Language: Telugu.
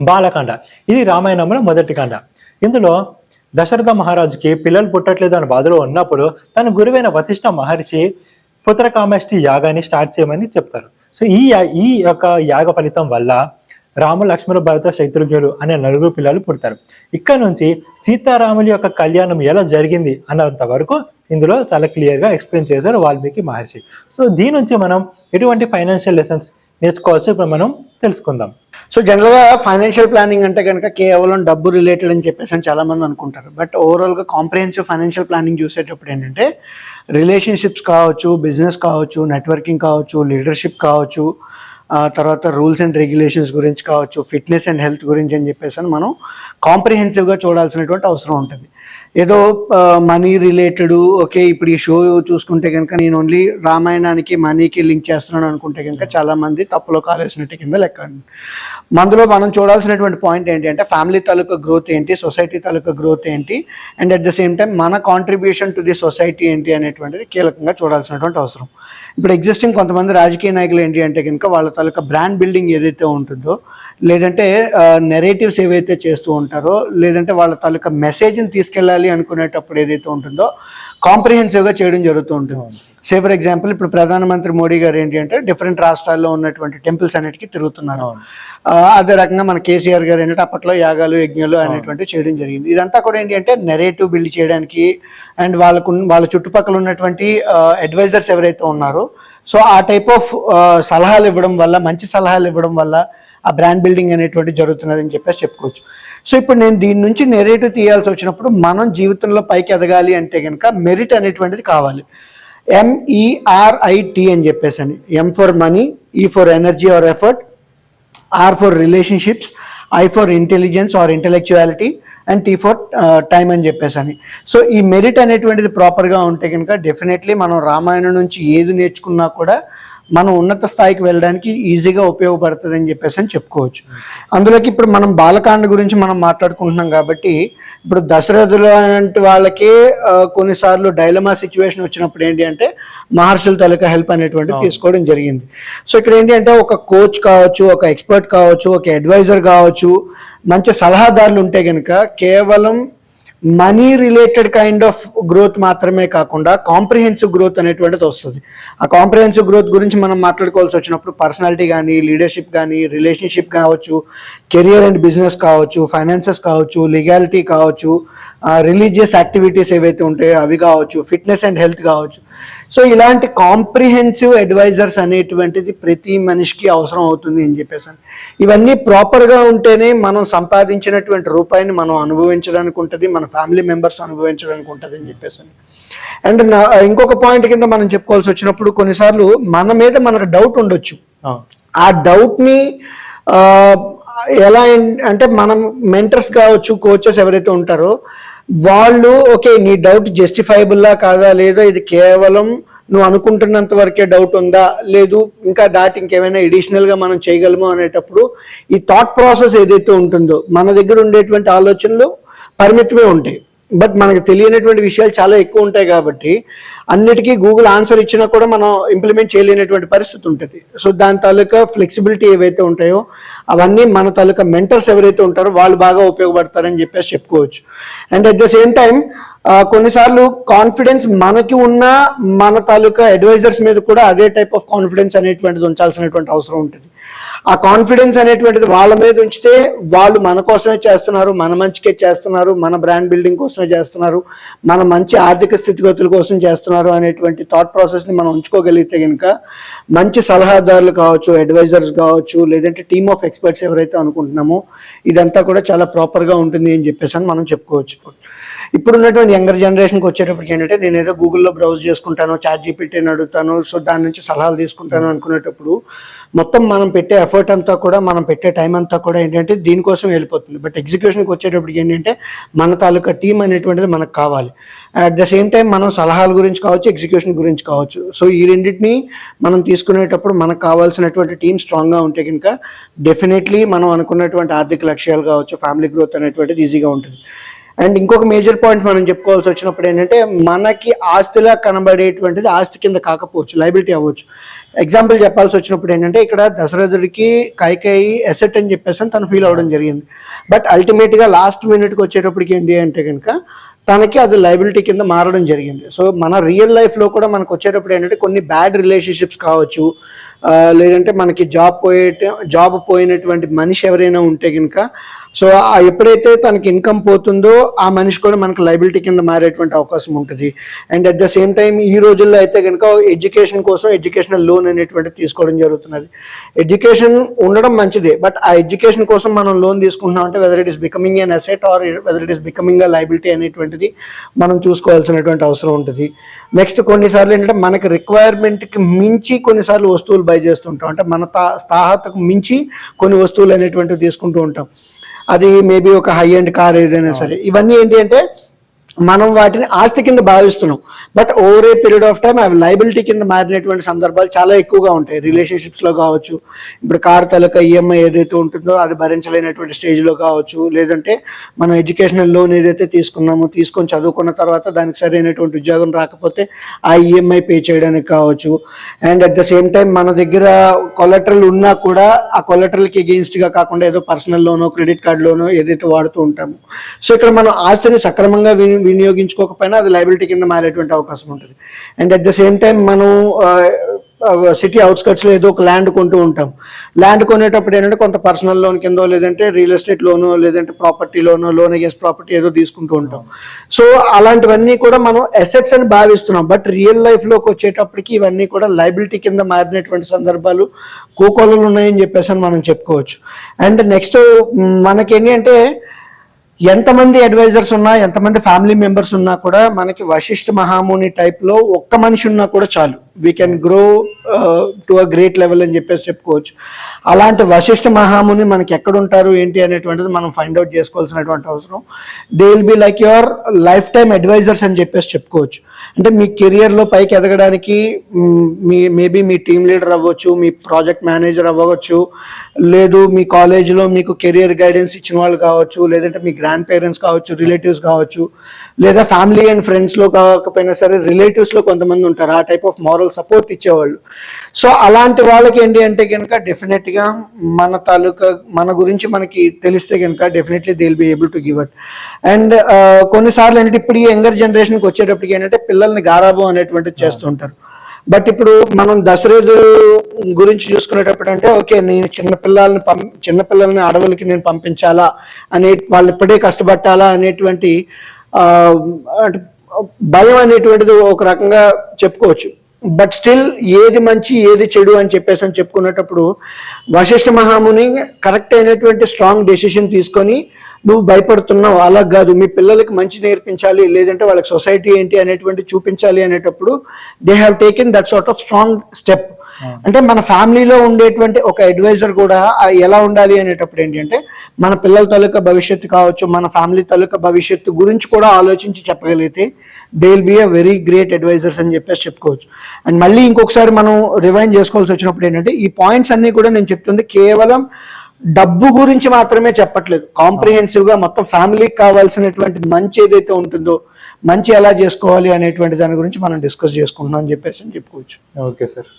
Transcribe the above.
బాలకాండ. ఇది రామాయణంలో మొదటి కాండ. ఇందులో దశరథ మహారాజుకి పిల్లలు పుట్టట్లేదు అని బాధలో ఉన్నప్పుడు తన గురువైన వశిష్ఠ మహర్షి పుత్రకామేష్టి యాగాన్ని స్టార్ట్ చేయమని చెప్తారు. సో ఈ యొక్క యాగ ఫలితం వల్ల రామ లక్ష్మణ భరత శత్రుఘ్నులు అనే నలుగురు పిల్లలు పుడతారు. ఇక్కడ నుంచి సీతారాముల యొక్క కళ్యాణం ఎలా జరిగింది అన్నంత వరకు ఇందులో చాలా క్లియర్ గా ఎక్స్ప్లెయిన్ చేశారు వాల్మీకి మహర్షి. సో దీని నుంచి మనం ఎటువంటి ఫైనాన్షియల్ లెసన్స్ నేర్చుకోవచ్చు ఇప్పుడు మనం తెలుసుకుందాం. సో జనరల్గా ఫైనాన్షియల్ ప్లానింగ్ అంటే కనుక కేవలం డబ్బు రిలేటెడ్ అని చెప్పేసి అని చాలామంది అనుకుంటారు. బట్ ఓవరాల్గా కాంప్రిహెన్సివ్ ఫైనాన్షియల్ ప్లానింగ్ చూసేటప్పుడు ఏంటంటే రిలేషన్షిప్స్ కావచ్చు, బిజినెస్ కావచ్చు, నెట్వర్కింగ్ కావచ్చు, లీడర్షిప్ కావచ్చు, తర్వాత రూల్స్ అండ్ రెగ్యులేషన్స్ గురించి కావచ్చు, ఫిట్నెస్ అండ్ హెల్త్ గురించి అని చెప్పేసి అని మనం కాంప్రిహెన్సివ్గా చూడాల్సినటువంటి అవసరం ఉంటుంది. ఏదో మనీ రిలేటెడ్ ఓకే ఇప్పుడు ఈ షో చూసుకుంటే కనుక నేను ఓన్లీ రామాయణానికి మనీకి లింక్ చేస్తున్నాను అనుకుంటే కనుక చాలామంది తప్పులో కాలేసినట్టు కింద లెక్క. అందులో మనం చూడాల్సినటువంటి పాయింట్ ఏంటి అంటే ఫ్యామిలీ తాలూకా గ్రోత్ ఏంటి, సొసైటీ తాలూకా గ్రోత్ ఏంటి, and at the same time మన కాంట్రిబ్యూషన్ టు ది సొసైటీ ఏంటి అనేటువంటిది కీలకంగా చూడాల్సినటువంటి అవసరం. ఇప్పుడు ఎగ్జిస్టింగ్ కొంతమంది రాజకీయ నాయకులు ఏంటి అంటే కనుక వాళ్ళ తాలూకా బ్రాండ్ బిల్డింగ్ ఏదైతే ఉంటుందో, లేదంటే నెరేటివ్స్ ఏవైతే చేస్తూ ఉంటారో, లేదంటే వాళ్ళ తాలూకా మెసేజ్ని తీసుకెళ్ళాలి అనుకునేటప్పుడు ఏదైతే ఉంటుందో కాంప్రిహెన్సివ్గా చేయడం జరుగుతూ ఉంటుంది. సే ఫర్ ఎగ్జాంపుల్ ఇప్పుడు ప్రధానమంత్రి మోడీ గారు ఏంటి అంటే డిఫరెంట్ రాష్ట్రాల్లో ఉన్నటువంటి టెంపుల్స్ అన్నిటికీ తిరుగుతున్నారు. అదే రకంగా మన కేసీఆర్ గారు ఏంటంటే అప్పట్లో యాగాలు యజ్ఞాలు అనేటువంటివి చేయడం జరిగింది. ఇదంతా కూడా ఏంటి అంటే నెరేటివ్ బిల్డ్ చేయడానికి అండ్ వాళ్ళ చుట్టుపక్కల ఉన్నటువంటి అడ్వైజర్స్ ఎవరైతే ఉన్నారో సో ఆ టైప్ ఆఫ్ సలహాలు ఇవ్వడం వల్ల, మంచి సలహాలు ఇవ్వడం వల్ల ఆ బ్రాండ్ బిల్డింగ్ అనేటువంటి జరుగుతున్నదని చెప్పేసి చెప్పుకోవచ్చు. సో ఇప్పుడు నేను దీని నుంచి నెరేటివ్ తీయాల్సి వచ్చినప్పుడు మనం జీవితంలో పైకి ఎదగాలి అంటే కనుక మెరిట్ అనేటువంటిది కావాలి. MERIT అని చెప్పేసి అని, M for money, E for energy or effort, R for relationships, I for intelligence or intellectuality and T for time అని చెప్పేసి అని. సో ఈ మెరిట్ అనేటువంటిది ప్రాపర్గా ఉంటే కనుక డెఫినెట్లీ మనం రామాయణం నుంచి ఏది నేర్చుకున్నా కూడా మనం ఉన్నత స్థాయికి వెళ్ళడానికి ఈజీగా ఉపయోగపడుతుంది అని చెప్పేసి అని చెప్పుకోవచ్చు. అందులోకి ఇప్పుడు మనం బాలకాండ గురించి మనం మాట్లాడుకుంటున్నాం కాబట్టి ఇప్పుడు దశరథుల లాంటి వాళ్ళకి కొన్నిసార్లు డైలమా సిచ్యువేషన్ వచ్చినప్పుడు ఏంటి అంటే మహర్షుల తాలూకా హెల్ప్ అనేటువంటిది తీసుకోవడం జరిగింది. సో ఇక్కడ ఏంటి అంటే ఒక కోచ్ కావచ్చు, ఒక ఎక్స్పర్ట్ కావచ్చు, ఒక అడ్వైజర్ కావచ్చు, మంచి సలహాదారులు ఉంటే కనుక కేవలం money related kind of growth మాత్రమే కాకుండా కాంప్రిహెన్సివ్ గ్రోత్ అనేటువంటిది వస్తుంది. ఆ కాంప్రిహెన్సివ్ గ్రోత్ గురించి మనం మాట్లాడుకోవాల్సి వచ్చినప్పుడు పర్సనాలిటీ కానీ, లీడర్షిప్ కానీ, రిలేషన్షిప్ కావచ్చు, కెరియర్ అండ్ బిజినెస్ కావచ్చు, ఫైనాన్సెస్ కావచ్చు, లీగాలిటీ కావచ్చు, రిలీజియస్ యాక్టివిటీస్ ఏవైతే ఉంటాయో అవి కావచ్చు, ఫిట్నెస్ అండ్ హెల్త్ కావచ్చు. సో ఇలాంటి కాంప్రిహెన్సివ్ అడ్వైజర్స్ అనేటువంటిది ప్రతి మనిషికి అవసరం అవుతుంది అని చెప్పేసాను. ఇవన్నీ ప్రాపర్గా ఉంటేనే మనం సంపాదించినటువంటి రూపాయిని మనం అనుభవించడానికి ఉంటుంది, మన ఫ్యామిలీ మెంబర్స్ అనుభవించడానికి ఉంటుంది అని చెప్పేసాను. అండ్ ఇంకొక పాయింట్ కింద మనం చెప్పుకోవాల్సి వచ్చినప్పుడు కొన్నిసార్లు మన మీద మనకు డౌట్ ఉండొచ్చు. ఆ డౌట్ని ఎలా అంటే మనం మెంటర్స్ కావచ్చు, కోచెస్ ఎవరైతే ఉంటారో వాళ్ళు ఓకే నీ డౌట్ జస్టిఫైబుల్లా కాదా, లేదా ఇది కేవలం నువ్వు అనుకుంటున్నంత వరకే డౌట్ ఉందా, లేదు ఇంకా దాటి ఇంకేమైనా ఎడిషనల్గా మనం చేయగలము అనేటప్పుడు ఈ థాట్ ప్రాసెస్ ఏదైతే ఉంటుందో మన దగ్గర ఉండేటువంటి ఆలోచనలు పరిమితమే ఉంటాయి. బట్ మనకు తెలియనటువంటి విషయాలు చాలా ఎక్కువ ఉంటాయి కాబట్టి అన్నిటికీ గూగుల్ ఆన్సర్ ఇచ్చినా కూడా మనం ఇంప్లిమెంట్ చేయలేనటువంటి పరిస్థితి ఉంటుంది. సో దాని తాలూకా ఫ్లెక్సిబిలిటీ ఏవైతే ఉంటాయో అవన్నీ మన తాలూకా మెంటర్స్ ఎవరైతే ఉంటారో వాళ్ళు బాగా ఉపయోగపడతారని చెప్పేసి చెప్పుకోవచ్చు. And at the same time కొన్నిసార్లు కాన్ఫిడెన్స్ మనకి ఉన్న మన తాలూకా అడ్వైజర్స్ మీద కూడా అదే టైప్ ఆఫ్ కాన్ఫిడెన్స్ అనేటువంటిది ఉంచాల్సినటువంటి అవసరం ఉంటుంది. ఆ కాన్ఫిడెన్స్ అనేటువంటిది వాళ్ళ మీద ఉంచితే వాళ్ళు మన కోసమే చేస్తున్నారు, మన మంచికే చేస్తున్నారు, మన బ్రాండ్ బిల్డింగ్ కోసమే చేస్తున్నారు, మన మంచి ఆర్థిక స్థితిగతుల కోసం చేస్తున్నారు అనేటువంటి థాట్ ప్రాసెస్ని మనం ఉంచుకోగలిగితే కనుక మంచి సలహాదారులు కావచ్చు, అడ్వైజర్స్ కావచ్చు, లేదంటే టీమ్ ఆఫ్ ఎక్స్పర్ట్స్ ఎవరైతే అనుకుంటున్నామో ఇదంతా కూడా చాలా ప్రాపర్గా ఉంటుంది అని చెప్పేసి అని మనం చెప్పుకోవచ్చు. ఇప్పుడున్నటువంటి యంగర్ జనరేషన్కి వచ్చేటప్పటికి ఏంటంటే నేను ఏదో గూగుల్లో బ్రౌజ్ చేసుకుంటాను, చాట్ జీపీటీని అడుగుతాను, సో దాని నుంచి సలహాలు తీసుకుంటాను అనుకునేటప్పుడు మొత్తం మనం పెట్టే ఎఫర్ట్ అంతా కూడా, మనం పెట్టే టైం అంతా కూడా ఏంటంటే దీనికోసం వెళ్ళిపోతుంది. బట్ ఎగ్జిక్యూషన్కి వచ్చేటప్పటికి ఏంటంటే మన తాలూకా టీం అనేటువంటిది మనకు కావాలి. అట్ ద సేమ్ టైం మనం సలహాల గురించి కావచ్చు, ఎగ్జిక్యూషన్ గురించి కావచ్చు. సో ఈ రెండింటిని మనం తీసుకునేటప్పుడు మనకు కావాల్సినటువంటి టీం స్ట్రాంగ్గా ఉంటే కనుక డెఫినెట్లీ మనం అనుకున్నటువంటి ఆర్థిక లక్ష్యాలు కావచ్చు, ఫ్యామిలీ గ్రోత్ అనేటువంటిది ఈజీగా ఉంటుంది. అండ్ ఇంకొక మేజర్ పాయింట్ మనం చెప్పుకోవాల్సి వచ్చినప్పుడు ఏంటంటే మనకి ఆస్తిలా కనబడేటువంటిది ఆస్తి కింద కాకపోవచ్చు, లైబిలిటీ అవ్వచ్చు. ఎగ్జాంపుల్ చెప్పాల్సి వచ్చినప్పుడు ఏంటంటే ఇక్కడ దశరథుడికి కైకేయి ఎసెట్ అని చెప్పేసి తను ఫీల్ అవ్వడం జరిగింది. బట్ అల్టిమేట్గా లాస్ట్ మినిట్కి వచ్చేటప్పటికి ఏంటి అంటే కనుక తనకి అది లైబిలిటీ కింద మారడం జరిగింది. సో మన రియల్ లైఫ్లో కూడా మనకు వచ్చేటప్పుడు ఏంటంటే కొన్ని బ్యాడ్ రిలేషన్షిప్స్ కావచ్చు, లేదంటే మనకి జాబ్ పోయినటువంటి మనిషి ఎవరైనా ఉంటే కనుక సో ఎప్పుడైతే తనకి ఇన్కమ్ పోతుందో ఆ మనిషి కూడా మనకు లైబిలిటీ కింద మారేటువంటి అవకాశం ఉంటుంది. And at the same time ఈ రోజుల్లో అయితే కనుక ఎడ్యుకేషన్ కోసం ఎడ్యుకేషనల్ లోన్ అనేటువంటిది తీసుకోవడం జరుగుతున్నది. ఎడ్యుకేషన్ ఉండడం మంచిదే, బట్ ఆ ఎడ్యుకేషన్ కోసం మనం లోన్ తీసుకుంటున్నాం అంటే whether it is becoming an asset or whether it is becoming a liability అనేటువంటిది మనం చూసుకోవాల్సినటువంటి అవసరం ఉంటుంది. నెక్స్ట్ కొన్నిసార్లు ఏంటంటే మనకి రిక్వైర్మెంట్కి మించి కొన్నిసార్లు వస్తువులు బై చేస్తుంటాం, అంటే మన స్థాహతకు మించి కొన్ని వస్తువులు అనేటువంటివి తీసుకుంటూ ఉంటాం. అది మేబీ ఒక హై ఎండ్ కార్ ఏదైనా సరే. ఇవన్నీ ఏంటి అంటే మనం వాటిని ఆస్తి కింద భావిస్తున్నాం, but over a period of time అవి లైబిలిటీ కింద మారినటువంటి సందర్భాలు చాలా ఎక్కువగా ఉంటాయి. రిలేషన్షిప్స్లో కావచ్చు, ఇప్పుడు కార్ తాలూకా ఈఎంఐ ఏదైతే ఉంటుందో అది భరించలేనటువంటి స్టేజ్లో కావచ్చు, లేదంటే మనం ఎడ్యుకేషనల్ లోన్ ఏదైతే తీసుకొని చదువుకున్న తర్వాత దానికి సరైనటువంటి ఉద్యోగం రాకపోతే ఆ ఈఎంఐ పే చేయడానికి కావచ్చు. And at the same time మన దగ్గర కొలెటరల్ ఉన్నా కూడా ఆ కొలెటరల్కి అగెయిన్స్ట్గా కాకుండా ఏదో పర్సనల్ లోనో క్రెడిట్ కార్డ్ లోనో ఏదైతే వాడుతూ ఉంటామో, సో ఇక్కడ మనం ఆస్తిని సక్రమంగా వినియోగించుకోకపోయినా అది లైబిలిటీ కింద మారేటువంటి అవకాశం ఉంటుంది. And at the same time మనం సిటీ అవుట్స్కట్స్లో ఏదో ఒక ల్యాండ్ కొంటూ ఉంటాం. ల్యాండ్ కొనేటప్పుడు ఏంటంటే కొంత పర్సనల్ లోన్ కిందో లేదంటే రియల్ ఎస్టేట్ లోను లేదంటే ప్రాపర్టీ లోన్ అగేన్స్ట్ ప్రాపర్టీ ఏదో తీసుకుంటూ ఉంటాం. సో అలాంటివన్నీ కూడా మనం అసెట్స్ అని భావిస్తున్నాం, బట్ రియల్ లైఫ్లోకి వచ్చేటప్పటికి ఇవన్నీ కూడా లైబిలిటీ కింద మారినటువంటి సందర్భాలు కోకొల్లలు ఉన్నాయని చెప్పేసి అని మనం చెప్పుకోవచ్చు. అండ్ నెక్స్ట్ మనకేంటి అంటే ఎంతమంది అడ్వైజర్స్ ఉన్నా ఎంతమంది ఫ్యామిలీ మెంబర్స్ ఉన్నా కూడా మనకి వశిష్ఠ మహాముని టైప్లో ఒక్క మనిషి ఉన్నా కూడా చాలు, we can grow to a great level అని చెప్పేసి చెప్పుకోవచ్చు. అలాంటి వశిష్ఠ మహాముని మనకి ఎక్కడ ఉంటారు ఏంటి అనేటువంటిది మనం ఫైండ్ అవుట్ చేసుకోవాల్సినటువంటి అవసరం. They will be like your lifetime advisors అని చెప్పేసి చెప్పుకోవచ్చు. అంటే మీ కెరియర్లో పైకి ఎదగడానికి మేబీ మీ టీమ్ లీడర్ అవ్వచ్చు, మీ ప్రాజెక్ట్ మేనేజర్ అవ్వచ్చు, లేదు మీ కాలేజీలో మీకు కెరియర్ గైడెన్స్ ఇచ్చిన వాళ్ళు కావచ్చు, లేదంటే మీ గ్రాండ్ పేరెంట్స్ కావచ్చు, రిలేటివ్స్ కావచ్చు, లేదా ఫ్యామిలీ అండ్ ఫ్రెండ్స్లో కాకపోయినా సరే రిలేటివ్స్లో కొంతమంది ఉంటారు ఆ టైప్ ఆఫ్ మారల్ సపోర్ట్ ఇచ్చేవాళ్ళు. సో అలాంటి వాళ్ళకి ఏంటి అంటే కనుక డెఫినెట్గా మన గురించి మనకి తెలిస్తే కనుక definitely they will be able to give it. And కొన్నిసార్లు ఏంటంటే ఇప్పుడు ఈ యంగర్ జనరేషన్కి వచ్చేటప్పటికి ఏంటంటే పిల్లల్ని గారాబం అనేటువంటిది చేస్తుంటారు. బట్ ఇప్పుడు మనం దశరథు గురించి చూసుకునేటప్పుడు అంటే ఓకే నేను చిన్నపిల్లల్ని అడవులకి నేను పంపించాలా అనే, వాళ్ళు ఇప్పుడే కష్టపట్టాలా అనేటువంటి భయం అనేటువంటిది ఒక రకంగా చెప్పుకోవచ్చు. బట్ స్టిల్ ఏది మంచి ఏది చెడు అని చెప్పుకునేటప్పుడు వశిష్ఠ మహాముని కరెక్ట్ అయినటువంటి స్ట్రాంగ్ డెసిషన్ తీసుకొని నువ్వు భయపడుతున్నావు అలా కాదు, మీ పిల్లలకి మంచి నేర్పించాలి లేదంటే వాళ్ళకి సొసైటీ ఏంటి అనేటువంటి చూపించాలి అనేటప్పుడు they have taken that sort of strong step. అంటే మన ఫ్యామిలీలో ఉండేటువంటి ఒక అడ్వైజర్ కూడా ఎలా ఉండాలి అనేటప్పుడు ఏంటి అంటే మన పిల్లల తాలూకా భవిష్యత్తు కావచ్చు, మన ఫ్యామిలీ తాలూకా భవిష్యత్తు గురించి కూడా ఆలోచించి చెప్పగలిగితే they will be a very great advisors అని చెప్పేసి చెప్పుకోవచ్చు. అండ్ మళ్ళీ ఇంకొకసారి మనం రివైండ్ చేసుకోవాల్సి వచ్చినప్పుడు ఏంటంటే ఈ పాయింట్స్ అన్ని కూడా నేను చెప్తుంది కేవలం డబ్బు గురించి మాత్రమే చెప్పట్లేదు, కాంప్రిహెన్సివ్ గా మొత్తం ఫ్యామిలీకి కావాల్సినటువంటి మంచి ఏదైతే ఉంటుందో మంచి ఎలా చేసుకోవాలి అనేటువంటి దాని గురించి మనం డిస్కస్ చేసుకుంటున్నాం అని చెప్పేసి చెప్పుకోవచ్చు. Okay sir.